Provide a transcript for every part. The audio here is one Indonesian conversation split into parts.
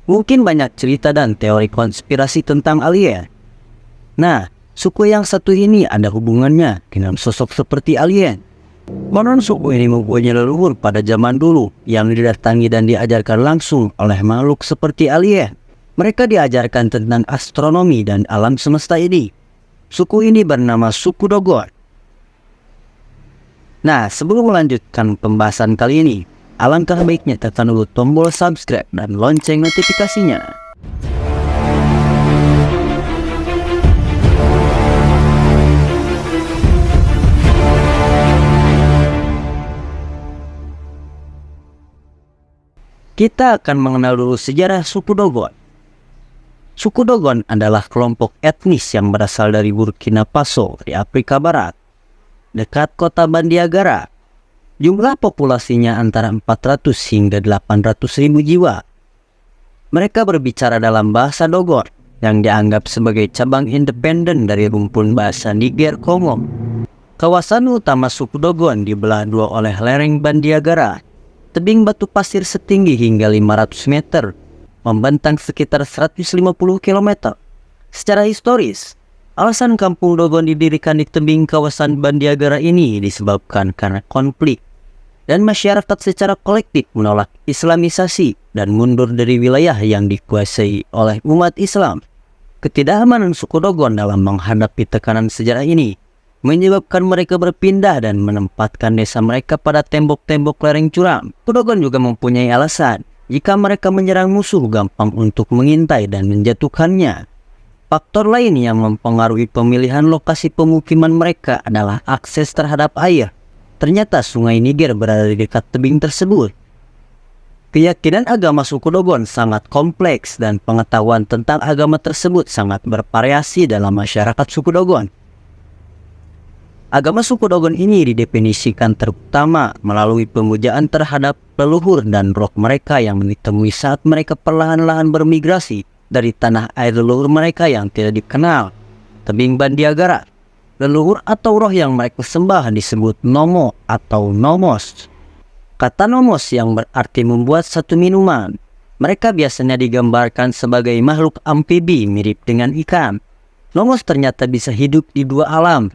Mungkin banyak cerita dan teori konspirasi tentang alien. Nah, suku yang satu ini ada hubungannya dengan sosok seperti alien. Konon suku ini mempunyai leluhur pada zaman dulu yang didatangi dan diajarkan langsung oleh makhluk seperti alien. Mereka diajarkan tentang astronomi dan alam semesta ini. Suku ini bernama suku Dogon. Nah, sebelum melanjutkan pembahasan kali ini, alangkah baiknya tekan dulu tombol subscribe dan lonceng notifikasinya. Kita akan mengenal dulu sejarah suku Dogon. Suku Dogon adalah kelompok etnis yang berasal dari Burkina Faso di Afrika Barat, dekat kota Bandiagara. Jumlah populasinya antara 400 hingga 800 ribu jiwa. Mereka berbicara dalam bahasa Dogon yang dianggap sebagai cabang independen dari rumpun bahasa Niger Kongo. Kawasan utama suku Dogon dibelah dua oleh lereng Bandiagara, tebing batu pasir setinggi hingga 500 meter, membentang sekitar 150 km. Secara historis, alasan kampung Dogon didirikan di tebing kawasan Bandiagara ini disebabkan karena konflik dan masyarakat secara kolektif menolak Islamisasi dan mundur dari wilayah yang dikuasai oleh umat Islam. Ketidakamanan suku Dogon dalam menghadapi tekanan sejarah ini menyebabkan mereka berpindah dan menempatkan desa mereka pada tembok-tembok lereng curam. Suku Dogon juga mempunyai alasan jika mereka menyerang musuh gampang untuk mengintai dan menjatuhkannya. Faktor lain yang mempengaruhi pemilihan lokasi pemukiman mereka adalah akses terhadap air. Ternyata sungai Niger berada di dekat tebing tersebut. Keyakinan agama suku Dogon sangat kompleks dan pengetahuan tentang agama tersebut sangat bervariasi dalam masyarakat suku Dogon. Agama suku Dogon ini didefinisikan terutama melalui pemujaan terhadap leluhur dan roh mereka yang ditemui saat mereka perlahan-lahan bermigrasi dari tanah air leluhur mereka yang tidak dikenal, tebing Bandiagara. Leluhur atau roh yang mereka sembah disebut Nomo atau Nomos. Kata Nomos yang berarti membuat satu minuman. Mereka biasanya digambarkan sebagai makhluk amfibi mirip dengan ikan. Nomos ternyata bisa hidup di dua alam,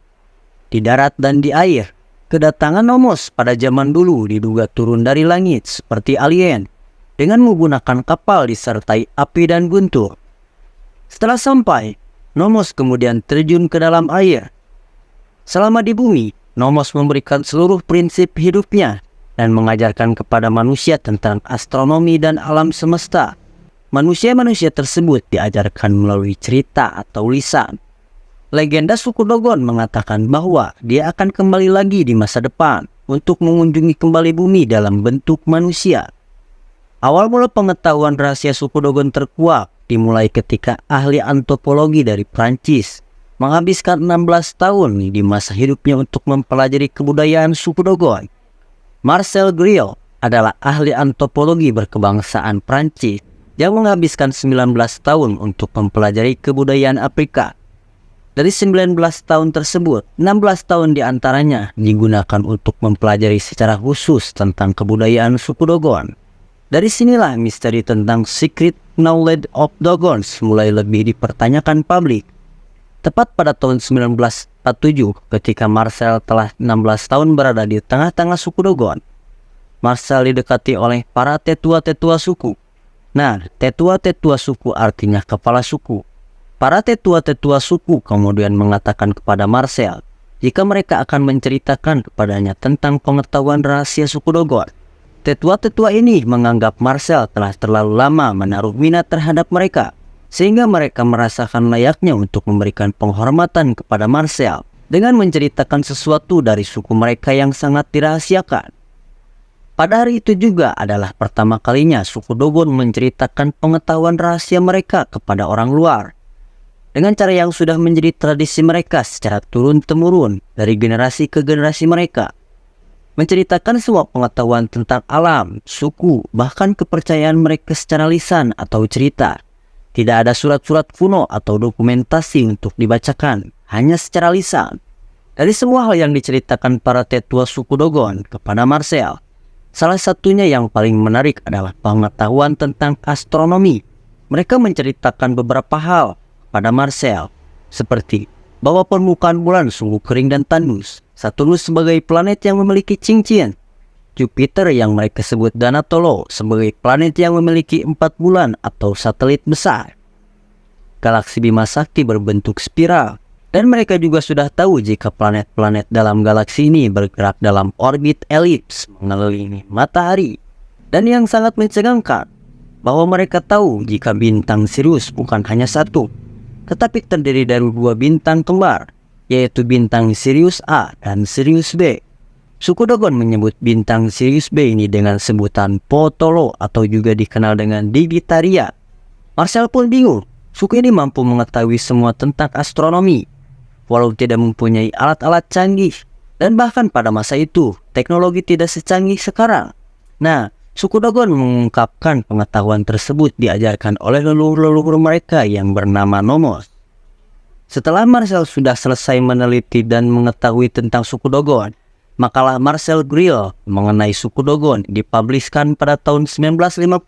di darat dan di air. Kedatangan Nomos pada zaman dulu diduga turun dari langit seperti alien dengan menggunakan kapal disertai api dan guntur. Setelah sampai, Nomos kemudian terjun ke dalam air. Selama di bumi, Nomos memberikan seluruh prinsip hidupnya dan mengajarkan kepada manusia tentang astronomi dan alam semesta. Manusia-manusia tersebut diajarkan melalui cerita atau lisan. Legenda suku Dogon mengatakan bahwa dia akan kembali lagi di masa depan untuk mengunjungi kembali bumi dalam bentuk manusia. Awal mula pengetahuan rahasia suku Dogon terkuak dimulai ketika ahli antropologi dari Prancis menghabiskan 16 tahun di masa hidupnya untuk mempelajari kebudayaan suku Dogon. Marcel Griol adalah ahli antropologi berkebangsaan Prancis yang menghabiskan 19 tahun untuk mempelajari kebudayaan Afrika. Dari 19 tahun tersebut, 16 tahun diantaranya digunakan untuk mempelajari secara khusus tentang kebudayaan suku Dogon. Dari sinilah misteri tentang Secret Knowledge of Dogons mulai lebih dipertanyakan publik. Tepat pada tahun 1947, ketika Marcel telah 16 tahun berada di tengah-tengah suku Dogon, Marcel didekati oleh para tetua-tetua suku. Nah, tetua-tetua suku artinya kepala suku. Para tetua-tetua suku kemudian mengatakan kepada Marcel jika mereka akan menceritakan kepadanya tentang pengetahuan rahasia suku Dogon. Tetua-tetua ini menganggap Marcel telah terlalu lama menaruh minat terhadap mereka, sehingga mereka merasakan layaknya untuk memberikan penghormatan kepada Marcel dengan menceritakan sesuatu dari suku mereka yang sangat dirahasiakan. Pada hari itu juga adalah pertama kalinya suku Dogon menceritakan pengetahuan rahasia mereka kepada orang luar, dengan cara yang sudah menjadi tradisi mereka secara turun-temurun dari generasi ke generasi mereka. Menceritakan semua pengetahuan tentang alam, suku, bahkan kepercayaan mereka secara lisan atau cerita. Tidak ada surat-surat kuno atau dokumentasi untuk dibacakan, hanya secara lisan. Dari semua hal yang diceritakan para tetua suku Dogon kepada Marcel, salah satunya yang paling menarik adalah pengetahuan tentang astronomi. Mereka menceritakan beberapa hal pada Marcel, seperti bahwa permukaan bulan sungguh kering dan tandus, Saturnus sebagai planet yang memiliki cincin, Jupiter yang mereka sebut Donatello sebagai planet yang memiliki 4 bulan atau satelit besar, galaksi Bima Sakti berbentuk spiral, dan mereka juga sudah tahu jika planet-planet dalam galaksi ini bergerak dalam orbit elips mengelilingi matahari. Dan yang sangat mencengangkan, bahwa mereka tahu jika bintang Sirius bukan hanya satu, tetapi terdiri dari 2 bintang kembar, yaitu bintang Sirius A dan Sirius B. Suku Dogon menyebut bintang Sirius B ini dengan sebutan Potolo atau juga dikenal dengan Digitaria. Marcel pun bingung, suku ini mampu mengetahui semua tentang astronomi, walau tidak mempunyai alat-alat canggih, dan bahkan pada masa itu, teknologi tidak secanggih sekarang. Nah, suku Dogon mengungkapkan pengetahuan tersebut diajarkan oleh leluhur-leluhur mereka yang bernama Nomos. Setelah Marcel sudah selesai meneliti dan mengetahui tentang suku Dogon, makalah Marcel Grill mengenai suku Dogon dipubliskan pada tahun 1950.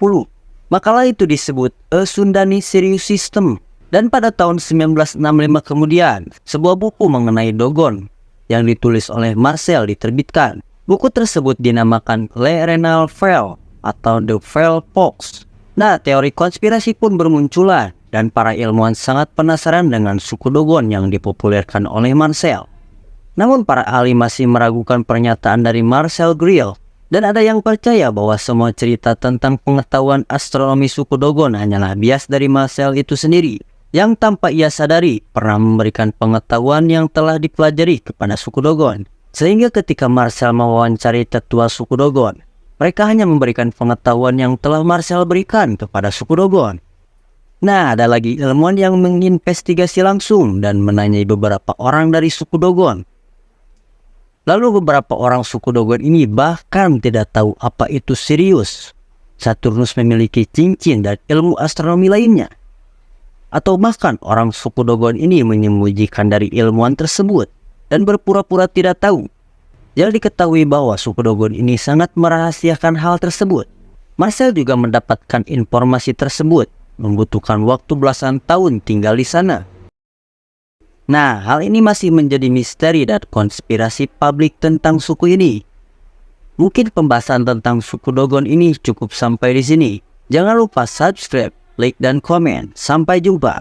Makalah itu disebut A Sundani Sirius System. Dan pada tahun 1965 kemudian, sebuah buku mengenai Dogon yang ditulis oleh Marcel diterbitkan. Buku tersebut dinamakan Le Renal Veil atau The Veil Fox. Nah, teori konspirasi pun bermunculan dan para ilmuwan sangat penasaran dengan suku Dogon yang dipopulerkan oleh Marcel. Namun para ahli masih meragukan pernyataan dari Marcel Grill, dan ada yang percaya bahwa semua cerita tentang pengetahuan astronomi suku Dogon hanyalah bias dari Marcel itu sendiri, yang tanpa ia sadari pernah memberikan pengetahuan yang telah dipelajari kepada suku Dogon. Sehingga ketika Marcel mewawancari tetua suku Dogon, mereka hanya memberikan pengetahuan yang telah Marcel berikan kepada suku Dogon. Nah, ada lagi ilmuwan yang menginvestigasi langsung dan menanyai beberapa orang dari suku Dogon. Lalu beberapa orang suku Dogon ini bahkan tidak tahu apa itu Sirius, Saturnus memiliki cincin dan ilmu astronomi lainnya. Atau bahkan orang suku Dogon ini menyembunyikan dari ilmuwan tersebut dan berpura-pura tidak tahu. Yang diketahui bahwa suku Dogon ini sangat merahasiakan hal tersebut. Marcel juga mendapatkan informasi tersebut, membutuhkan waktu belasan tahun tinggal di sana. Nah, hal ini masih menjadi misteri dan konspirasi publik tentang suku ini. Mungkin pembahasan tentang suku Dogon ini cukup sampai di sini. Jangan lupa subscribe, like, dan komen. Sampai jumpa.